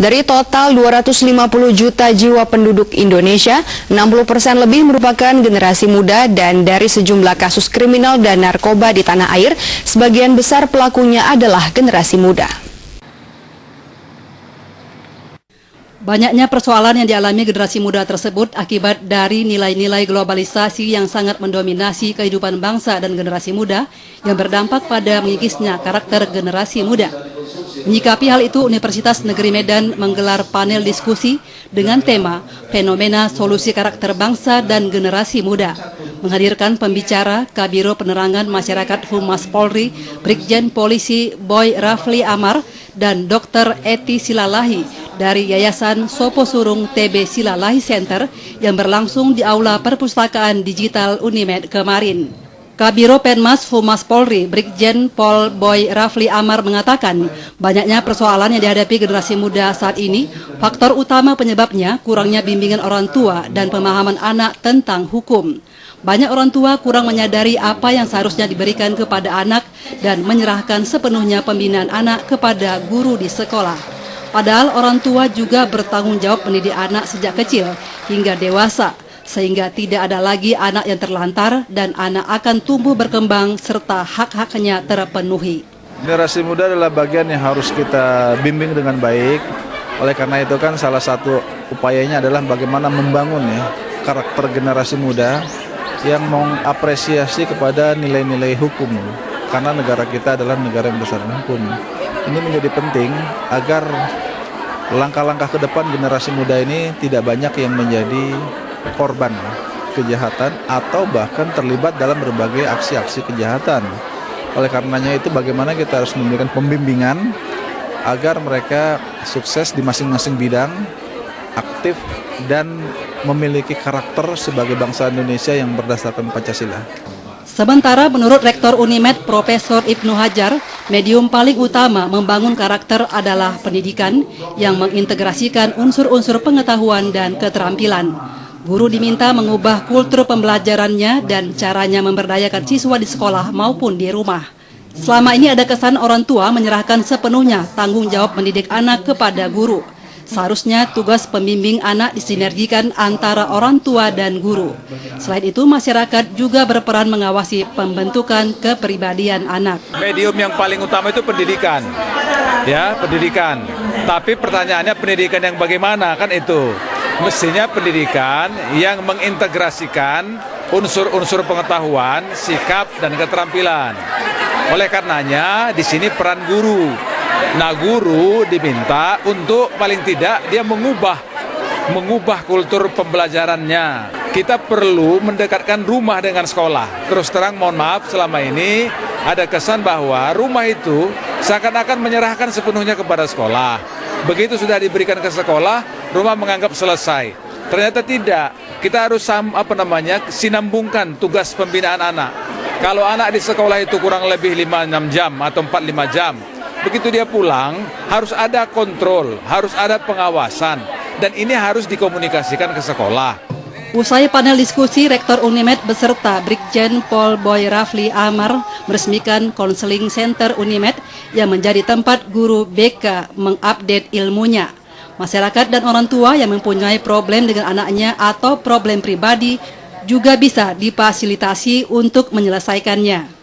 Dari total 250 juta jiwa penduduk Indonesia, 60% lebih merupakan generasi muda dan dari sejumlah kasus kriminal dan narkoba di tanah air, sebagian besar pelakunya adalah generasi muda. Banyaknya persoalan yang dialami generasi muda tersebut akibat dari nilai-nilai globalisasi yang sangat mendominasi kehidupan bangsa dan generasi muda yang berdampak pada mengikisnya karakter generasi muda. Menyikapi hal itu, Universitas Negeri Medan menggelar panel diskusi dengan tema Fenomena Solusi Karakter Bangsa dan Generasi Muda. Menghadirkan pembicara Kabiro Penerangan Masyarakat Humas Polri, Brigjen Polisi Boy Rafli Amar, dan Dr. Eti Silalahi dari Yayasan Sopo Surung TB Silalahi Center yang berlangsung di Aula Perpustakaan Digital Unimed kemarin. Kabiro Penmas Humas Polri, Brigjen Pol Boy Rafli Amar mengatakan, banyaknya persoalan yang dihadapi generasi muda saat ini, faktor utama penyebabnya kurangnya bimbingan orang tua dan pemahaman anak tentang hukum. Banyak orang tua kurang menyadari apa yang seharusnya diberikan kepada anak dan menyerahkan sepenuhnya pembinaan anak kepada guru di sekolah. Padahal orang tua juga bertanggung jawab mendidik anak sejak kecil hingga dewasa, sehingga tidak ada lagi anak yang terlantar dan anak akan tumbuh berkembang serta hak-haknya terpenuhi. Generasi muda adalah bagian yang harus kita bimbing dengan baik. Oleh karena itu kan salah satu upayanya adalah bagaimana membangun karakter generasi muda yang mengapresiasi kepada nilai-nilai hukum. Karena negara kita adalah negara yang berdasarkan hukum. Ini menjadi penting agar langkah-langkah ke depan generasi muda ini tidak banyak yang menjadi korban kejahatan atau bahkan terlibat dalam berbagai aksi-aksi kejahatan. Oleh karenanya itu bagaimana kita harus memberikan pembimbingan agar mereka sukses di masing-masing bidang, aktif dan memiliki karakter sebagai bangsa Indonesia yang berdasarkan Pancasila. Sementara menurut Rektor Unimed Profesor Ibnu Hajar, medium paling utama membangun karakter adalah pendidikan yang mengintegrasikan unsur-unsur pengetahuan dan keterampilan. Guru diminta mengubah kultur pembelajarannya dan caranya memberdayakan siswa di sekolah maupun di rumah. Selama ini ada kesan orang tua menyerahkan sepenuhnya tanggung jawab mendidik anak kepada guru. Seharusnya tugas pembimbing anak disinergikan antara orang tua dan guru. Selain itu, masyarakat juga berperan mengawasi pembentukan kepribadian anak. Medium yang paling utama itu pendidikan. Ya, pendidikan. Tapi pertanyaannya pendidikan yang bagaimana kan itu? Mestinya pendidikan yang mengintegrasikan unsur-unsur pengetahuan, sikap, dan keterampilan. Oleh karenanya, di sini peran guru. Nah, guru diminta untuk paling tidak dia mengubah kultur pembelajarannya. Kita perlu mendekatkan rumah dengan sekolah. Terus terang mohon maaf, selama ini ada kesan bahwa rumah itu seakan-akan menyerahkan sepenuhnya kepada sekolah. Begitu sudah diberikan ke sekolah, rumah menganggap selesai. Ternyata tidak. Kita harus sinambungkan tugas pembinaan anak. Kalau anak di sekolah itu kurang lebih 5-6 jam atau 4-5 jam, begitu dia pulang, harus ada kontrol, harus ada pengawasan, dan ini harus dikomunikasikan ke sekolah. Usai panel diskusi, Rektor Unimed beserta Brigjen Pol Boy Rafli Amar meresmikan Konseling Center Unimed yang menjadi tempat guru BK mengupdate ilmunya. Masyarakat dan orang tua yang mempunyai problem dengan anaknya atau problem pribadi juga bisa difasilitasi untuk menyelesaikannya.